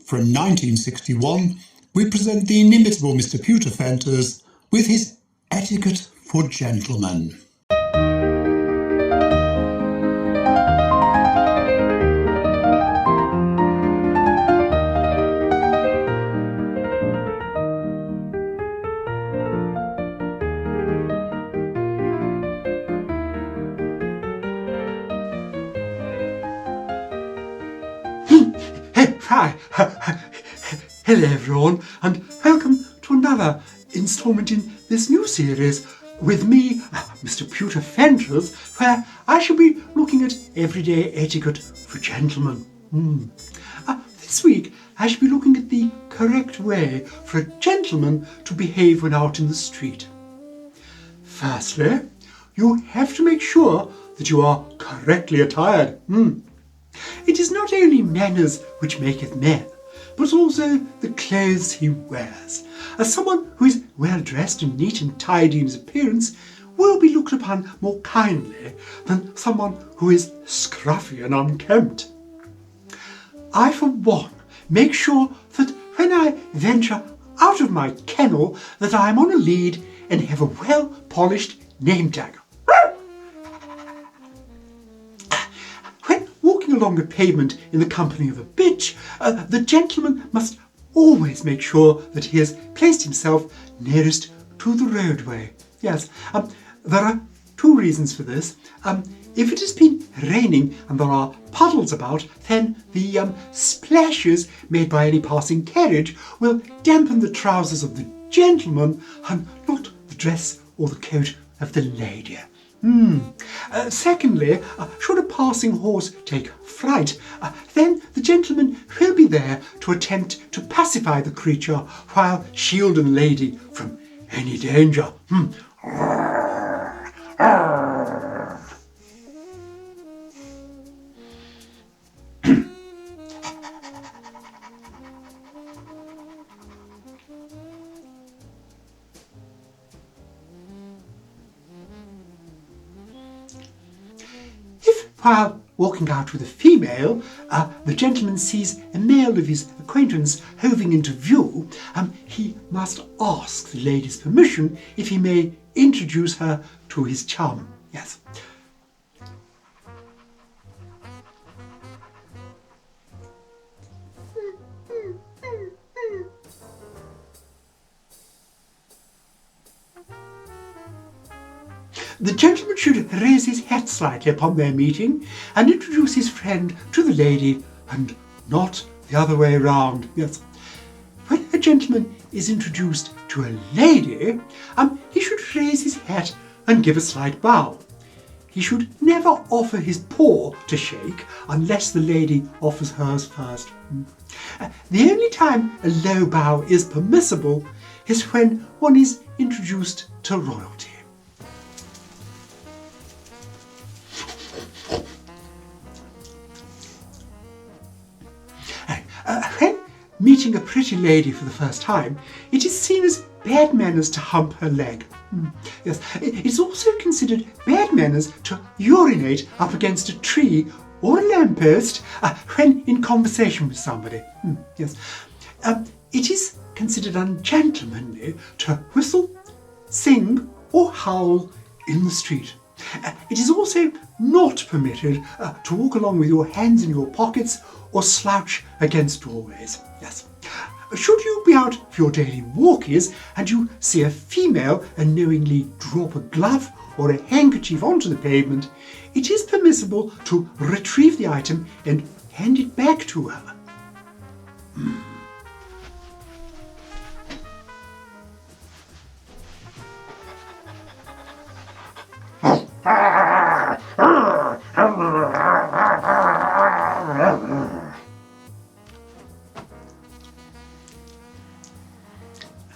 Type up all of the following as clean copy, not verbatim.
from 1961, we present the inimitable Mr Pewter Fenters with his Etiquette for Gentlemen. Hi, hello everyone, and welcome to another instalment in this new series with me, Mr Pewter Fenters, where I shall be looking at everyday etiquette for gentlemen. This week I shall be looking at the correct way for a gentleman to behave when out in the street. Firstly, you have to make sure that you are correctly attired. It is not only manners which maketh men, but also the clothes he wears. As someone who is well dressed and neat and tidy in his appearance will be looked upon more kindly than someone who is scruffy and unkempt. I, for one, make sure that when I venture out of my kennel that I am on a lead and have a well-polished name tag. Along a pavement in the company of a bitch, the gentleman must always make sure that he has placed himself nearest to the roadway. Yes, there are two reasons for this. If it has been raining and there are puddles about, then the splashes made by any passing carriage will dampen the trousers of the gentleman and not the dress or the coat of the lady. Secondly, should a passing horse take fright, then the gentleman will be there to attempt to pacify the creature while shielding the lady from any danger. While walking out with a female, the gentleman sees a male of his acquaintance hoving into view, he must ask the lady's permission if he may introduce her to his chum. Yes. The gentleman should raise his hat slightly upon their meeting and introduce his friend to the lady and not the other way round. Yes. When a gentleman is introduced to a lady, he should raise his hat and give a slight bow. He should never offer his paw to shake unless the lady offers hers first. The only time a low bow is permissible is when one is introduced to royalty. When meeting a pretty lady for the first time, it is seen as bad manners to hump her leg. Yes, it is also considered bad manners to urinate up against a tree or a lamppost when in conversation with somebody. Yes, it is considered ungentlemanly to whistle, sing or howl in the street. It is also not permitted to walk along with your hands in your pockets or slouch against doorways. Yes. Should you be out for your daily walkies and you see a female unknowingly drop a glove or a handkerchief onto the pavement, it is permissible to retrieve the item and hand it back to her.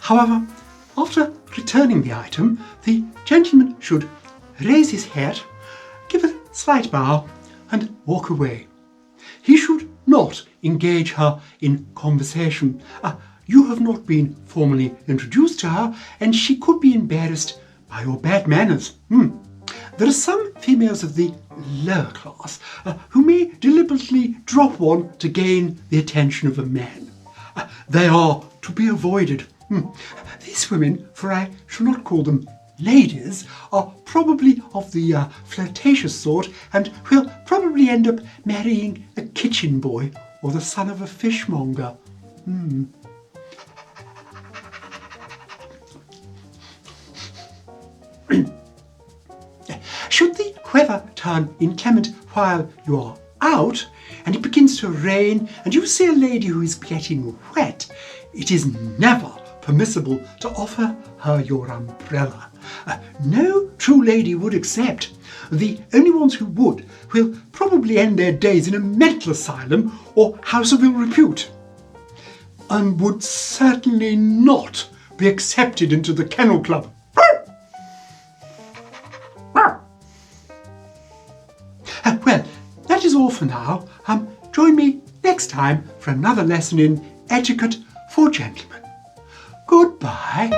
However, after returning the item, the gentleman should raise his hat, give a slight bow, and walk away. He should not engage her in conversation. You have not been formally introduced to her, and she could be embarrassed by your bad manners. There are some females of the lower class who may deliberately drop one to gain the attention of a man. They are to be avoided. These women, for I shall not call them ladies, are probably of the flirtatious sort and will probably end up marrying a kitchen boy or the son of a fishmonger. Should the weather turn inclement while you are out, and it begins to rain, and you see a lady who is getting wet, it is never permissible to offer her your umbrella. No true lady would accept. The only ones who would will probably end their days in a mental asylum or house of ill repute, and would certainly not be accepted into the Kennel Club. Well, that is all for now. Join me next time for another lesson in etiquette for gentlemen. Goodbye.